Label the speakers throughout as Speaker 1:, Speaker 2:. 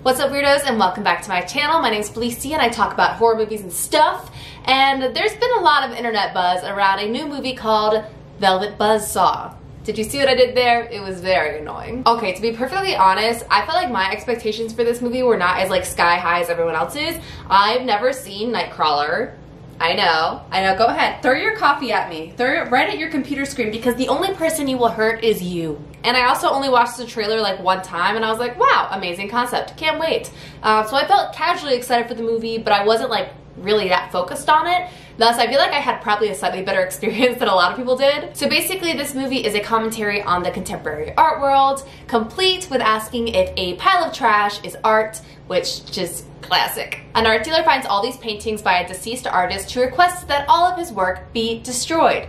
Speaker 1: What's up, weirdos, and welcome back to my channel. My name's Felicia and I talk about horror movies and stuff. And there's been a lot of internet buzz around a new movie called Velvet Buzzsaw. Did you see what I did there? It was very annoying. Okay, to be perfectly honest, I felt like my expectations for this movie were not as sky high as everyone else's. I've never seen Nightcrawler. I know, go ahead. Throw your coffee at me. Throw it right at your computer screen because the only person you will hurt is you. And I also only watched the trailer one time and I was like, wow, amazing concept. Can't wait. So I felt casually excited for the movie, but I wasn't really that focused on it. Thus, I feel like I had probably a slightly better experience than a lot of people did. So basically, this movie is a commentary on the contemporary art world, complete with asking if a pile of trash is art, which just classic. An art dealer finds all these paintings by a deceased artist who requests that all of his work be destroyed.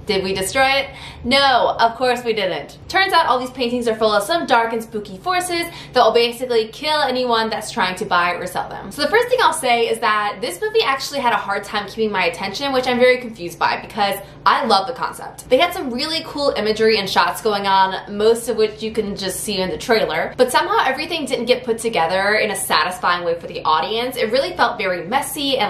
Speaker 1: Did we destroy it? No, of course we didn't. Turns out all these paintings are full of some dark and spooky forces that will basically kill anyone that's trying to buy or sell them. So the first thing I'll say is that this movie actually had a hard time keeping my attention, which I'm very confused by because I love the concept. They had some really cool imagery and shots going on, most of which you can just see in the trailer, but somehow everything didn't get put together in a satisfying way for the audience. It really felt very messy and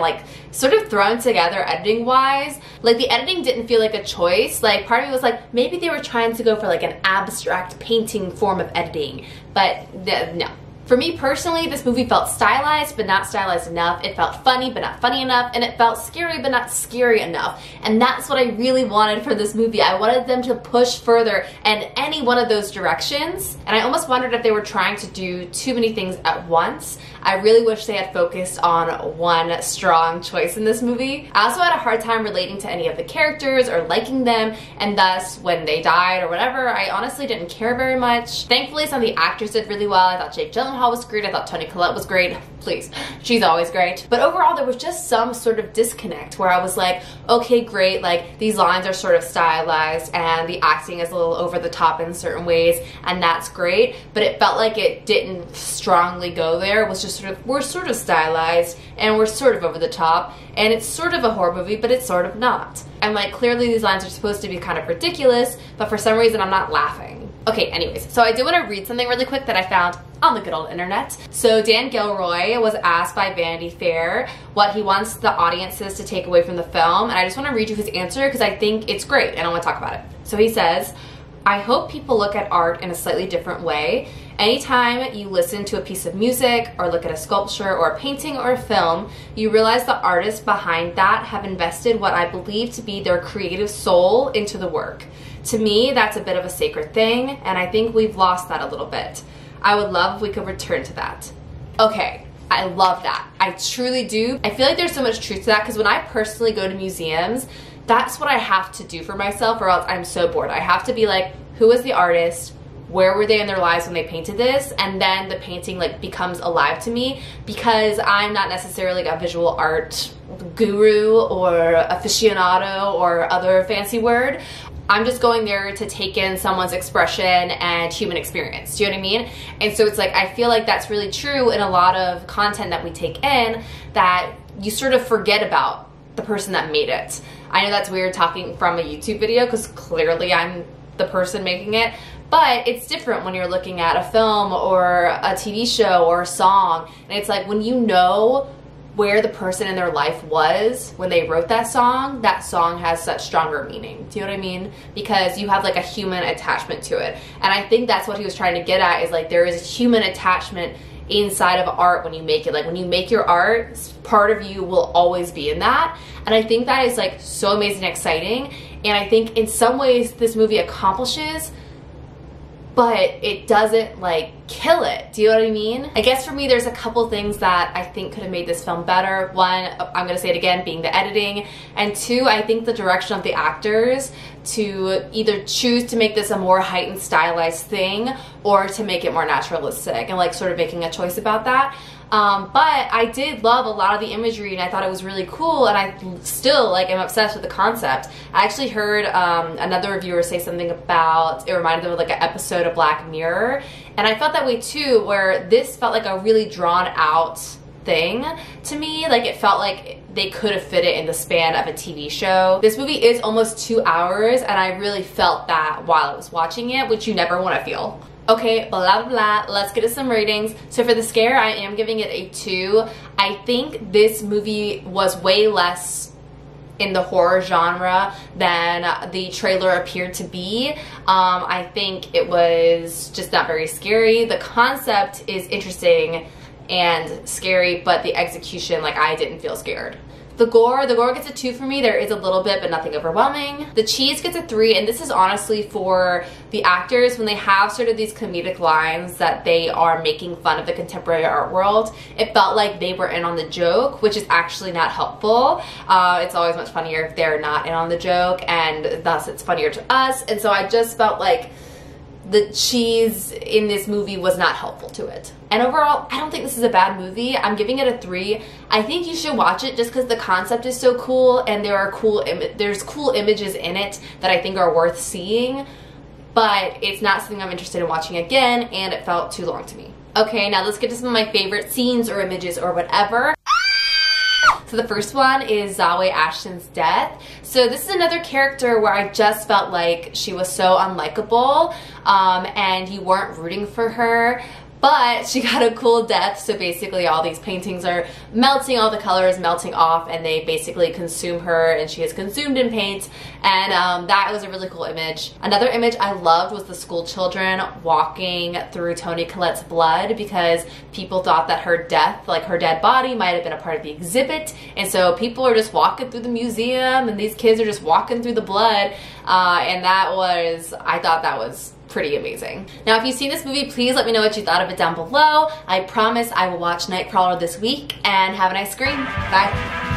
Speaker 1: sort of thrown together editing wise. The editing didn't feel like a choice. Part of me was maybe they were trying to go for an abstract painting form of editing, but no. For me personally, this movie felt stylized, but not stylized enough. It felt funny, but not funny enough, and it felt scary, but not scary enough. And that's what I really wanted for this movie. I wanted them to push further in any one of those directions, and I almost wondered if they were trying to do too many things at once. I really wish they had focused on one strong choice in this movie. I also had a hard time relating to any of the characters or liking them, and thus, when they died or whatever, I honestly didn't care very much. Thankfully, some of the actors did really well. I thought Jake Gyllenhaal was great. I thought Toni Collette was great. Please, she's always great. But overall, there was just some sort of disconnect where I was like, okay, great, these lines are sort of stylized and the acting is a little over the top in certain ways, and that's great, but it felt like it didn't strongly go there. It was just we're sort of stylized and we're sort of over the top, and it's sort of a horror movie, but it's sort of not. And clearly these lines are supposed to be kind of ridiculous, but for some reason I'm not laughing. Okay, anyways, so I do want to read something really quick that I found on the good old internet. So Dan Gilroy was asked by Vanity Fair what he wants the audiences to take away from the film, and I just want to read you his answer because I think it's great and I want to talk about it. So he says, I hope people look at art in a slightly different way. Anytime you listen to a piece of music or look at a sculpture or a painting or a film, you realize the artists behind that have invested what I believe to be their creative soul into the work. To me, that's a bit of a sacred thing, and I think we've lost that a little bit. I would love if we could return to that. Okay, I love that. I truly do. I feel like there's so much truth to that because when I personally go to museums, that's what I have to do for myself or else I'm so bored. I have to be who was the artist? Where were they in their lives when they painted this? And then the painting becomes alive to me because I'm not necessarily a visual art guru or aficionado or other fancy word. I'm just going there to take in someone's expression and human experience. Do you know what I mean? And so it's I feel like that's really true in a lot of content that we take in, that you sort of forget about the person that made it. I know that's weird talking from a YouTube video because clearly I'm the person making it, but it's different when you're looking at a film or a TV show or a song, and it's when you know where the person in their life was when they wrote that song has such stronger meaning. Do you know what I mean? Because you have a human attachment to it. And I think that's what he was trying to get at, is there is a human attachment inside of art when you make it. When you make your art, part of you will always be in that. And I think that is so amazing and exciting. And I think in some ways this movie accomplishes, but it doesn't kill it. Do you know what I mean? I guess for me there's a couple things that I think could have made this film better. One, I'm gonna say it again, being the editing. And two, I think the direction of the actors to either choose to make this a more heightened stylized thing or to make it more naturalistic and sort of making a choice about that. But I did love a lot of the imagery and I thought it was really cool, and I still am obsessed with the concept. I actually heard another reviewer say something about it reminded them of an episode of Black Mirror, and I felt that way too, where this felt like a really drawn out thing to me. It felt like they could have fit it in the span of a TV show. This movie is almost 2 hours and I really felt that while I was watching it, which you never want to feel. Okay, blah blah blah, let's get to some ratings. So for the scare, I am giving it a 2. I think this movie was way less in the horror genre than the trailer appeared to be. I think it was just not very scary. The concept is interesting and scary, but the execution, like, I didn't feel scared. The gore gets a 2 for me. There is a little bit, but nothing overwhelming. The cheese gets a 3, and this is honestly for the actors when they have sort of these comedic lines that they are making fun of the contemporary art world. It felt like they were in on the joke, which is actually not helpful. It's always much funnier if they're not in on the joke, and thus it's funnier to us. And so I just felt like the cheese in this movie was not helpful to it. And overall, I don't think this is a bad movie. I'm giving it a 3. I think you should watch it just because the concept is so cool, and there's cool images in it that I think are worth seeing, but it's not something I'm interested in watching again, and it felt too long to me. Okay, now let's get to some of my favorite scenes or images or whatever. So the first one is Zawe Ashton's death. So this is another character where I just felt like she was so unlikable, and you weren't rooting for her. But she got a cool death, so basically all these paintings are melting, all the colors melting off, and they basically consume her, and she is consumed in paint, and that was a really cool image. Another image I loved was the school children walking through Toni Collette's blood, because people thought that her death, like her dead body, might have been a part of the exhibit, and so people are just walking through the museum, and these kids are just walking through the blood, and I thought that was pretty amazing. Now, if you've seen this movie, please let me know what you thought of it down below. I promise I will watch Nightcrawler this week, and have a nice scream. Bye.